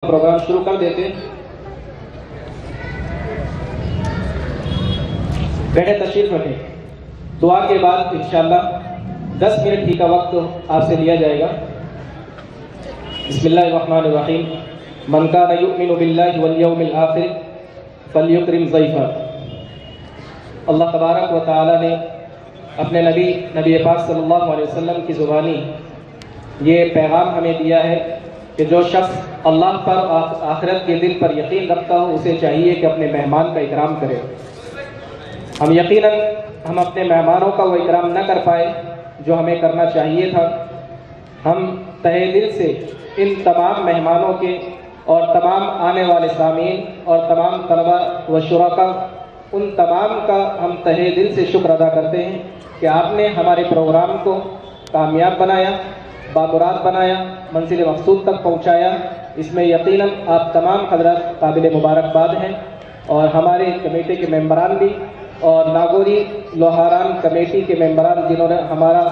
Programme شروع کر دیتے. بیٹھے تشریف رکھیں. دعا کے بعد انشاءاللہ 10 منٹ ہی کا وقت آپ سے لیا جائے گا. بسم اللہ الرحمن الرحیم. من کان یؤمن باللہ والیوم الآخر فلیکرم ضیفہ. اللہ تبارک و تعالی نے اپنے نبی پاک صلی اللہ علیہ وسلم کی زبانی یہ پیغام ہمیں دیا ہے کہ جو شخص اللہ پر آخرت کے دن پر یقین رکھتا ہو اسے چاہیے کہ اپنے مہمان کا اکرام کرے. ہم یقیناً اپنے مہمانوں کا وہ اکرام نہ کر پائے جو ہمیں کرنا چاہیے تھا. ہم تہہ دل سے ان تمام مہمانوں کے اور تمام آنے والے سامعین اور تمام طلباء و شرکاء ان تمام کا ہم تہہ دل سے شکر ادا کرتے ہیں کہ آپ نے ہمارے پروگرام کو کامیاب بنایا، بامراد بنایا، منزل مقصود تک پہنچایا. اس میں یقیناً آپ تمام حضرات قابل مبارکباد ہیں اور ہمارے کمیٹی کے ممبران بھی اور ناگوری لوہاران کمیٹی کے ممبران جنہوں نے ہمارا